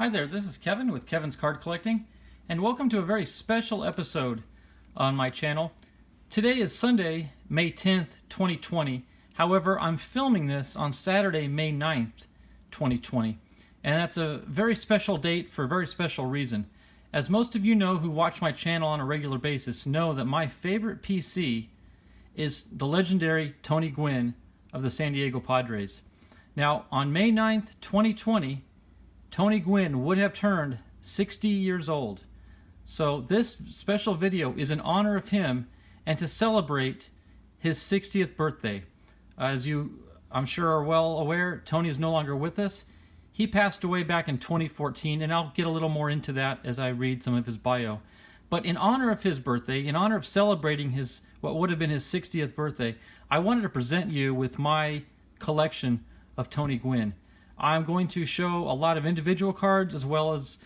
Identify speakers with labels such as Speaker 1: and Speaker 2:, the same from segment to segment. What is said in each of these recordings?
Speaker 1: Hi there, this is Kevin with Kevin's Card Collecting, and welcome to a very special episode on my channel. Today is Sunday, May 10th, 2020. However, I'm filming this on Saturday, May 9th, 2020. And that's a very special date for a very special reason. As most of you know who watch my channel on a regular basis know that my favorite PC is the legendary Tony Gwynn of the San Diego Padres. Now, on May 9th, 2020, Tony Gwynn would have turned 60 years old. So this special video is in honor of him and to celebrate his 60th birthday. As you, I'm sure, are well aware, Tony is no longer with us. He passed away back in 2014, and I'll get a little more into that as I read some of his bio. But in honor of his birthday, in honor of celebrating his what would have been his 60th birthday, I wanted to present you with my collection of Tony Gwynn. I'm going to show a lot of individual cards as well as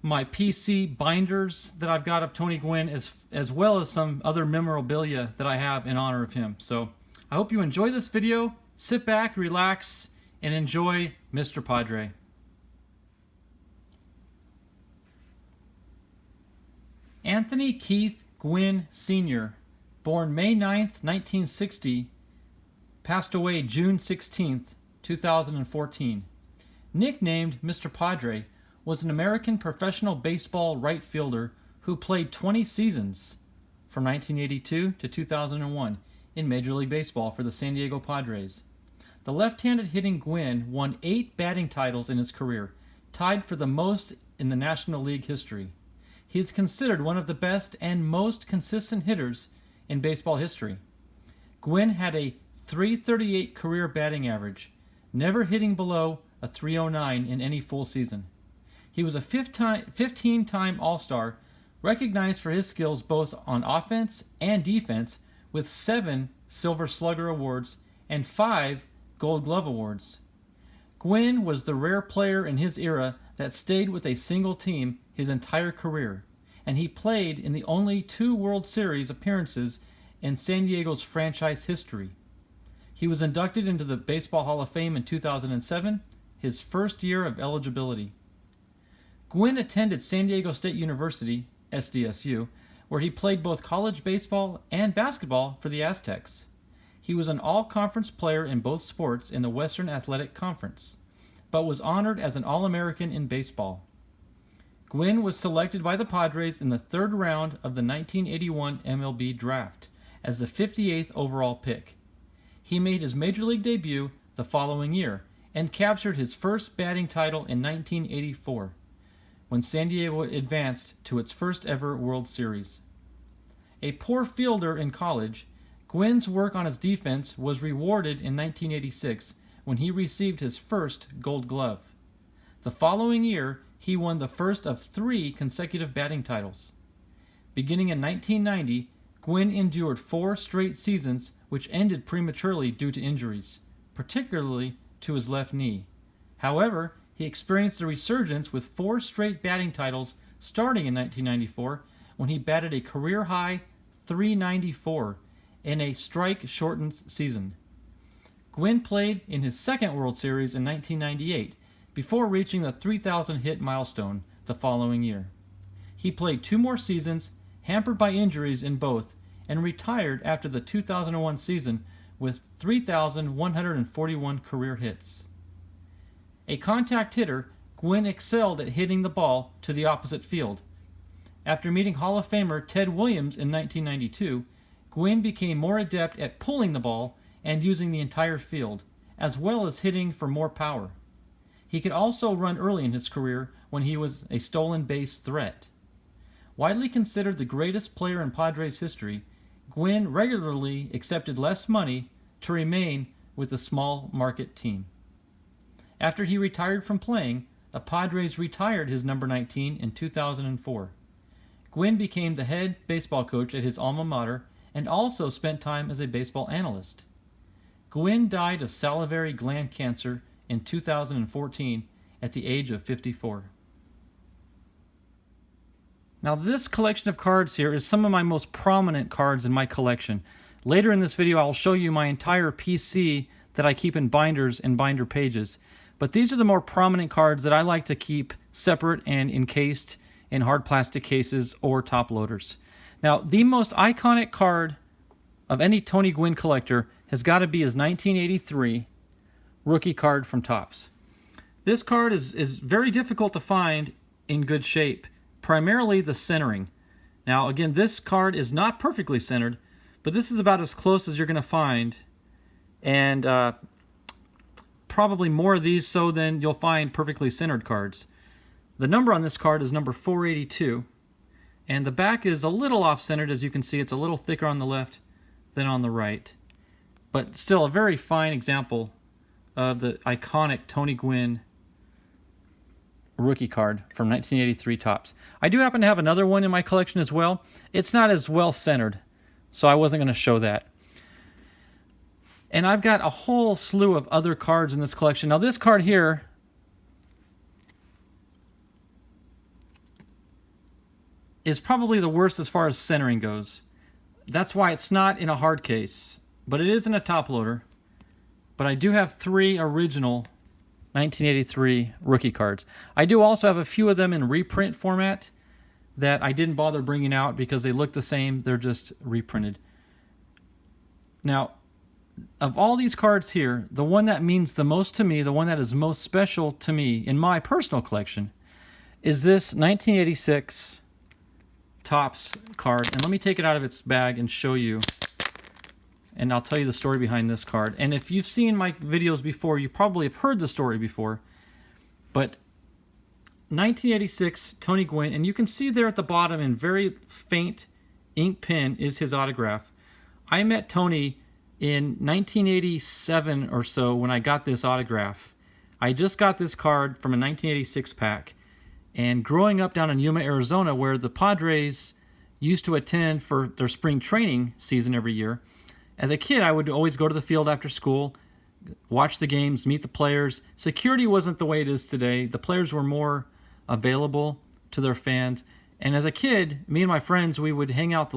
Speaker 1: my PC binders that I've got of Tony Gwynn, as well as some other memorabilia that I have in honor of him. So I hope you enjoy this video. Sit back, relax, and enjoy Mr. Padre. Anthony Keith Gwynn Sr., born May 9th, 1960, passed away June 16th, 2014. Nicknamed Mr. Padre, was an American professional baseball right fielder who played 20 seasons from 1982 to 2001 in Major League Baseball for the San Diego Padres. The left-handed hitting Gwynn won 8 batting titles in his career, tied for the most in the National League history. He is considered one of the best and most consistent hitters in baseball history. Gwynn had a .338 career batting average, never hitting below a .309 in any full season. He was a 15-time All-Star, recognized for his skills both on offense and defense, with 7 Silver Slugger Awards and 5 Gold Glove Awards. Gwynn was the rare player in his era that stayed with a single team his entire career, and he played in the only 2 World Series appearances in San Diego's franchise history. He was inducted into the Baseball Hall of Fame in 2007, his first year of eligibility. Gwynn attended San Diego State University, SDSU, where he played both college baseball and basketball for the Aztecs. He was an all-conference player in both sports in the Western Athletic Conference, but was honored as an All-American in baseball. Gwynn was selected by the Padres in the 3rd round of the 1981 MLB Draft as the 58th overall pick. He made his Major League debut the following year and captured his first batting title in 1984, when San Diego advanced to its first ever World Series. A poor fielder in college, Gwynn's work on his defense was rewarded in 1986 when he received his first Gold Glove. The following year, he won the first of 3 consecutive batting titles. Beginning in 1990, Gwynn endured 4 straight seasons which ended prematurely due to injuries, particularly to his left knee. However, he experienced a resurgence with 4 straight batting titles starting in 1994 when he batted a career-high .394 in a strike-shortened season. Gwynn played in his second World Series in 1998 before reaching the 3,000-hit milestone the following year. He played 2 more seasons, hampered by injuries in both, and retired after the 2001 season with 3,141 career hits. A contact hitter, Gwynn excelled at hitting the ball to the opposite field. After meeting Hall of Famer Ted Williams in 1992, Gwynn became more adept at pulling the ball and using the entire field, as well as hitting for more power. He could also run early in his career when he was a stolen base threat. Widely considered the greatest player in Padres history, Gwynn regularly accepted less money to remain with the small market team. After he retired from playing, the Padres retired his number 19 in 2004. Gwynn became the head baseball coach at his alma mater and also spent time as a baseball analyst. Gwynn died of salivary gland cancer in 2014 at the age of 54. Now this collection of cards here is some of my most prominent cards in my collection. Later in this video I'll show you my entire PC that I keep in binders and binder pages. But these are the more prominent cards that I like to keep separate and encased in hard plastic cases or top loaders. Now, the most iconic card of any Tony Gwynn collector has got to be his 1983 rookie card from Topps. This card is very difficult to find in good shape, primarily the centering. Now, again, this card is not perfectly centered, but this is about as close as you're going to find, and probably more of these so than you'll find perfectly centered cards. The number on this card is number 482, and the back is a little off-centered. As you can see, it's a little thicker on the left than on the right, but still a very fine example of the iconic Tony Gwynn rookie card from 1983 Topps. I do happen to have another one in my collection as well. It's not as well centered, so I wasn't going to show that. And I've got a whole slew of other cards in this collection. Now, this card here is probably the worst as far as centering goes. That's why it's not in a hard case, but it is in a top loader. But I do have 3 original 1983 rookie cards. I do also have a few of them in reprint format that I didn't bother bringing out because they look the same. They're just reprinted. Now, of all these cards here, the one that means the most to me, the one that is most special to me in my personal collection, is this 1986 Topps card. And let me take it out of its bag and show you, and I'll tell you the story behind this card. And if you've seen my videos before, you probably have heard the story before. But 1986 Tony Gwynn, and you can see there at the bottom in very faint ink pen is his autograph. I met Tony in 1987 or so when I got this autograph. I just got this card from a 1986 pack. And growing up down in Yuma, Arizona, where the Padres used to attend for their spring training season every year, as a kid, I would always go to the field after school, watch the games, meet the players. Security wasn't the way it is today. The players were more available to their fans. And as a kid, me and my friends, we would hang out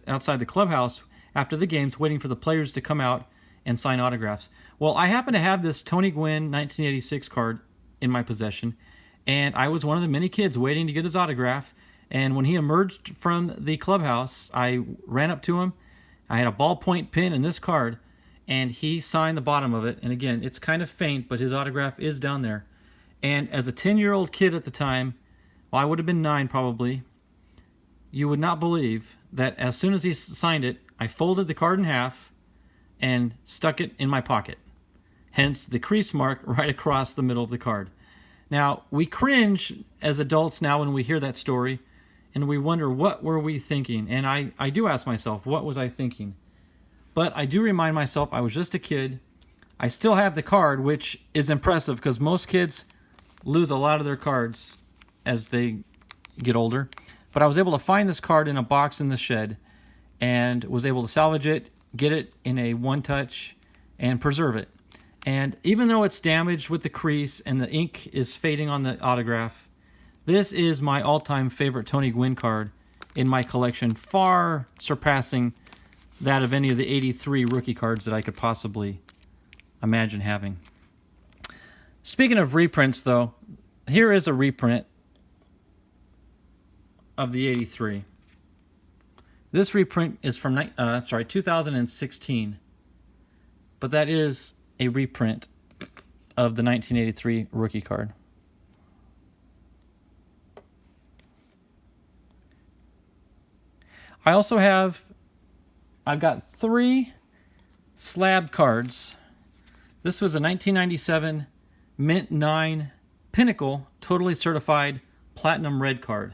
Speaker 1: outside the clubhouse after the games, waiting for the players to come out and sign autographs. Well, I happen to have this Tony Gwynn 1986 card in my possession, and I was one of the many kids waiting to get his autograph. And when he emerged from the clubhouse, I ran up to him. I had a ballpoint pen in this card, and he signed the bottom of it. And again, it's kind of faint, but his autograph is down there. And as a 10-year-old kid at the time, well, I would have been 9 probably, you would not believe that as soon as he signed it, I folded the card in half and stuck it in my pocket. Hence the crease mark right across the middle of the card. Now, we cringe as adults now when we hear that story, and we wonder, what were we thinking? And I do ask myself, what was I thinking? But I do remind myself I was just a kid. I still have the card, which is impressive because most kids lose a lot of their cards as they get older. But I was able to find this card in a box in the shed and was able to salvage it, get it in a one-touch, and preserve it. And even though it's damaged with the crease and the ink is fading on the autograph, this is my all-time favorite Tony Gwynn card in my collection, far surpassing that of any of the 83 rookie cards that I could possibly imagine having. Speaking of reprints, though, here is a reprint of the 83. This reprint is from 2016, but that is a reprint of the 1983 rookie card. I also I've got 3 slab cards. This was a 1997 Mint 9 Pinnacle Totally Certified Platinum Red card.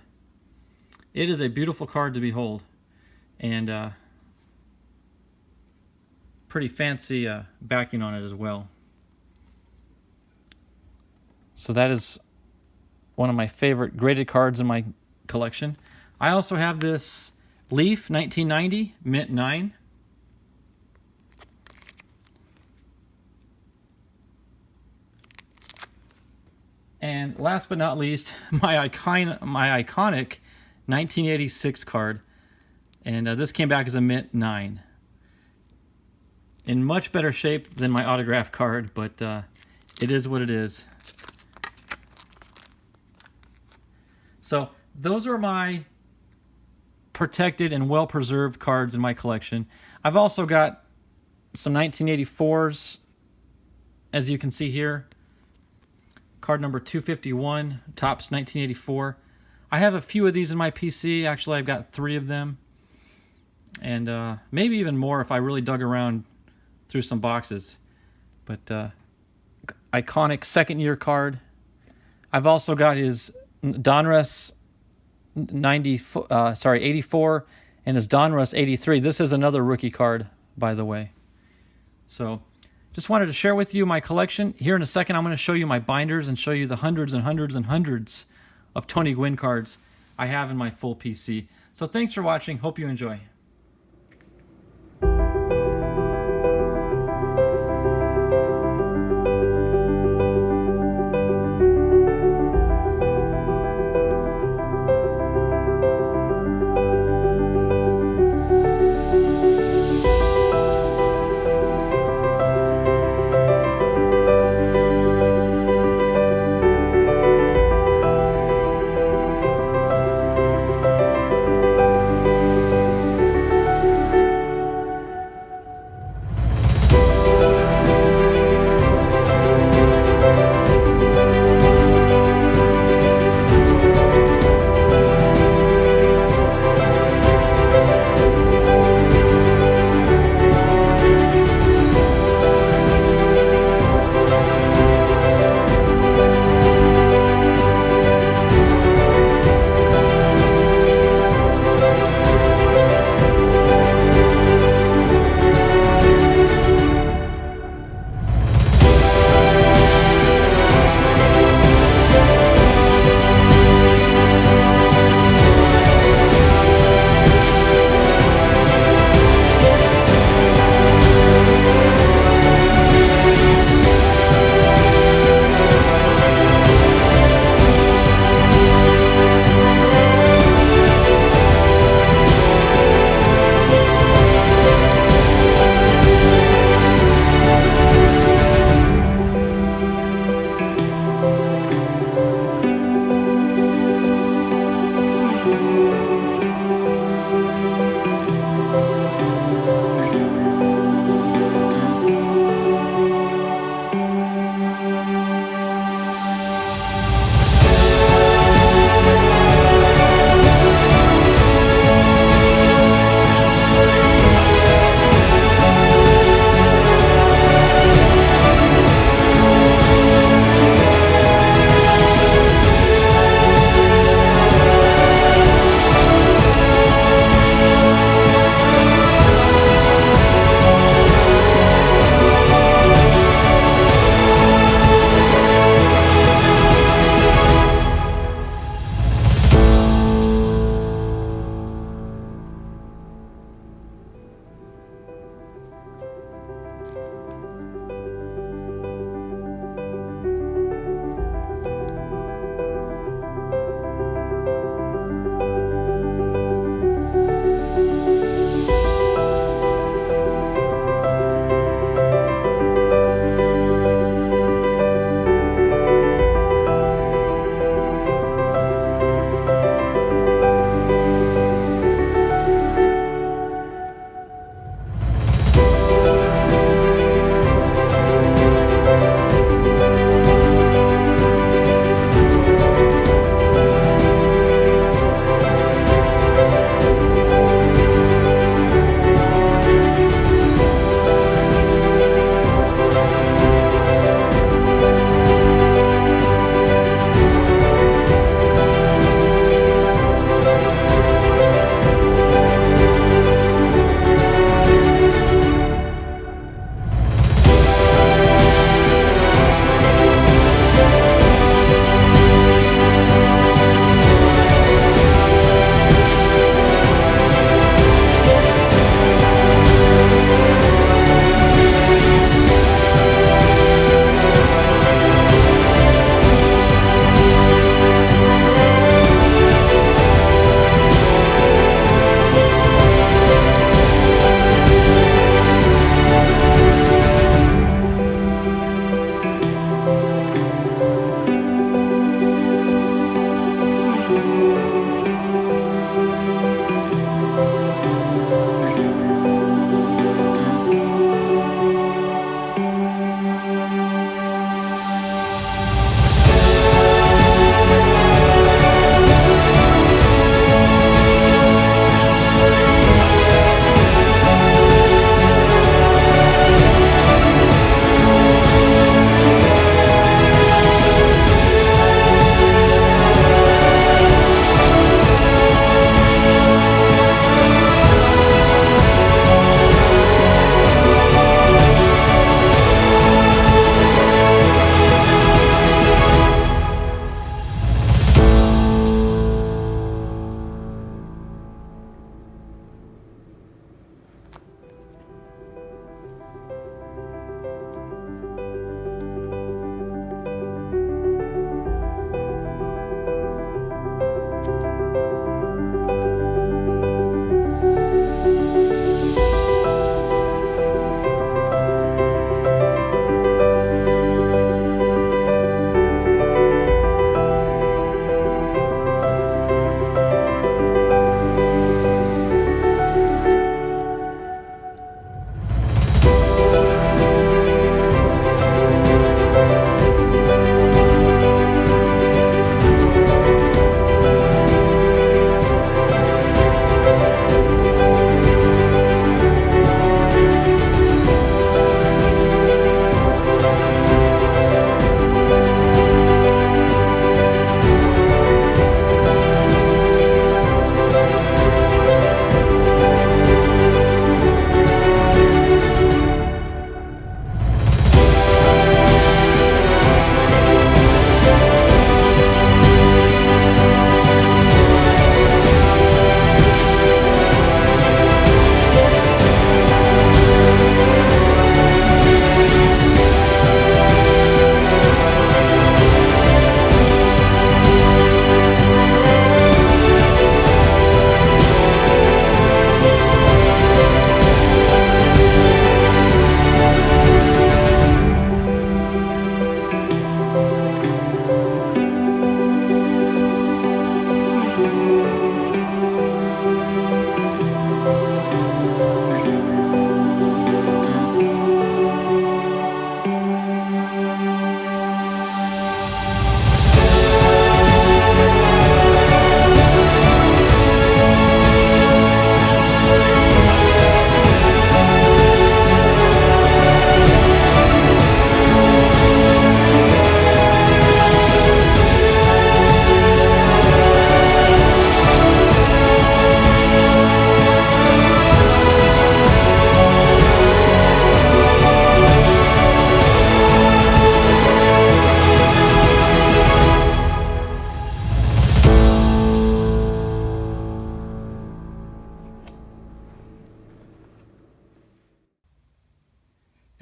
Speaker 1: It is a beautiful card to behold, and pretty fancy backing on it as well. So that is one of my favorite graded cards in my collection. I also have this Leaf 1990 Mint 9. And last but not least, my iconic 1986 card. And this came back as a Mint 9. In much better shape than my autograph card, but it is what it is. So those are my protected and well-preserved cards in my collection. I've also got some 1984s, as you can see here. Card number 251, Topps 1984. I have a few of these in my PC. Actually, I've got 3 of them. And maybe even more if I really dug around through some boxes. But iconic second-year card. I've also got his Donruss 84 and his Donruss 83. This is another rookie card, by the way. So just wanted to share with you my collection. Here in a second, I'm going to show you my binders and show you the hundreds and hundreds and hundreds of Tony Gwynn cards I have in my full PC. So thanks for watching. Hope you enjoy.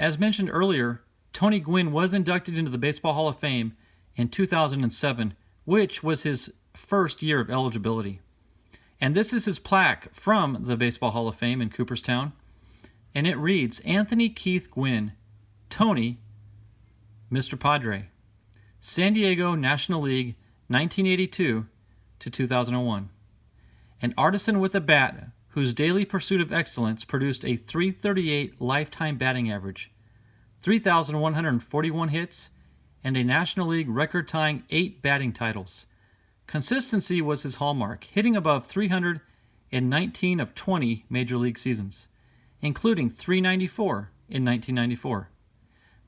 Speaker 1: As mentioned earlier, Tony Gwynn was inducted into the Baseball Hall of Fame in 2007, which was his first year of eligibility. And this is his plaque from the Baseball Hall of Fame in Cooperstown. And it reads, Anthony Keith Gwynn, Tony, Mr. Padre, San Diego National League, 1982 to 2001. An artisan with a bat whose daily pursuit of excellence produced a .338 lifetime batting average, 3,141 hits, and a National League record-tying 8 batting titles. Consistency was his hallmark, hitting above 300 in 19 of 20 Major League seasons, including .394 in 1994.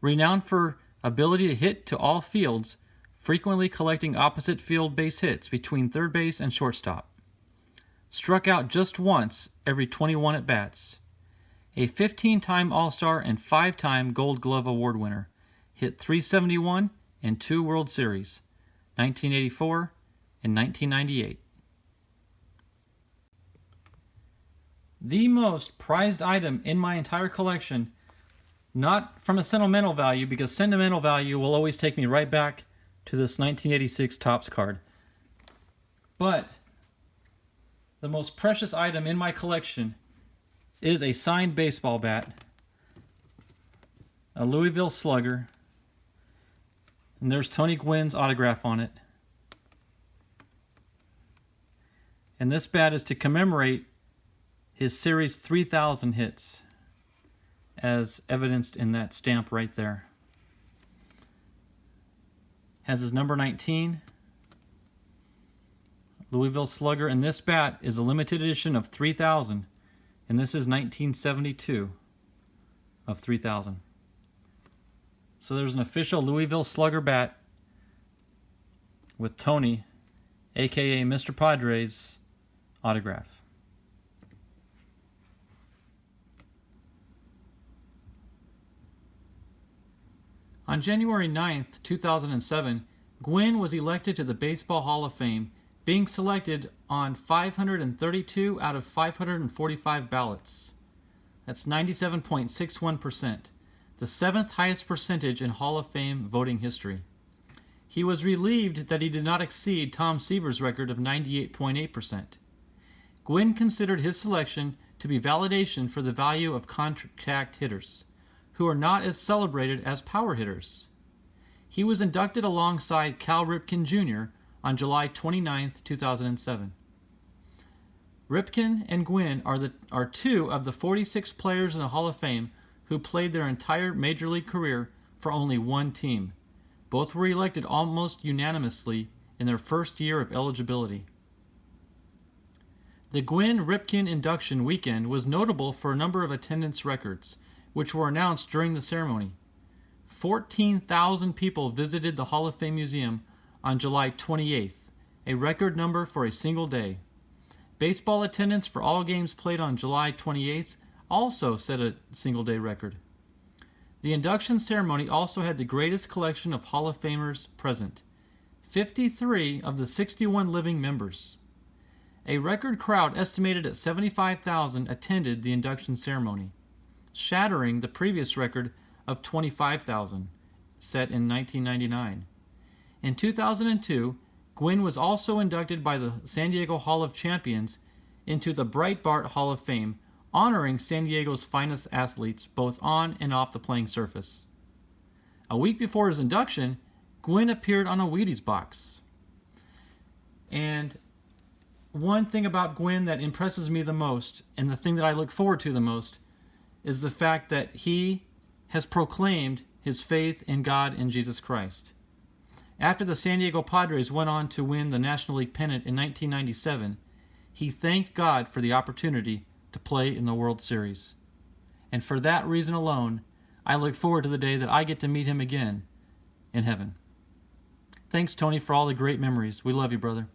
Speaker 1: Renowned for ability to hit to all fields, frequently collecting opposite field base hits between third base and shortstop. Struck out just once every 21 at-bats. A 15-time All-Star and 5-time Gold Glove Award winner. Hit .371 in 2 World Series, 1984 and 1998. The most prized item in my entire collection, not from a sentimental value, because sentimental value will always take me right back to this 1986 Topps card, but the most precious item in my collection is a signed baseball bat, a Louisville Slugger, and there's Tony Gwynn's autograph on it. And this bat is to commemorate his Series 3000 hits, as evidenced in that stamp right there. Has his number 19, Louisville Slugger, and this bat is a limited edition of 3000, and this is 1972 of 3000. So there's an official Louisville Slugger bat with Tony, aka Mr. Padre's, autograph. On January 9th, 2007, Gwynn was elected to the Baseball Hall of Fame, being selected on 532 out of 545 ballots. That's 97.61%, the 7th highest percentage in Hall of Fame voting history. He was relieved that he did not exceed Tom Seaver's record of 98.8%. Gwynn considered his selection to be validation for the value of contact hitters, who are not as celebrated as power hitters. He was inducted alongside Cal Ripken Jr. on July 29, 2007. Ripken and Gwynn are 2 of the 46 players in the Hall of Fame who played their entire Major League career for only one team. Both were elected almost unanimously in their first year of eligibility. The Gwynn-Ripken induction weekend was notable for a number of attendance records, which were announced during the ceremony. 14,000 people visited the Hall of Fame Museum on July 28th, a record number for a single day. Baseball attendance for all games played on July 28th also set a single-day record. The induction ceremony also had the greatest collection of Hall of Famers present, 53 of the 61 living members. A record crowd estimated at 75,000 attended the induction ceremony, shattering the previous record of 25,000 set in 1999. In 2002, Gwynn was also inducted by the San Diego Hall of Champions into the Breitbart Hall of Fame, honoring San Diego's finest athletes both on and off the playing surface. A week before his induction, Gwynn appeared on a Wheaties box. And one thing about Gwynn that impresses me the most, and the thing that I look forward to the most, is the fact that he has proclaimed his faith in God and Jesus Christ. After the San Diego Padres went on to win the National League pennant in 1997, he thanked God for the opportunity to play in the World Series. And for that reason alone, I look forward to the day that I get to meet him again in heaven. Thanks, Tony, for all the great memories. We love you, brother.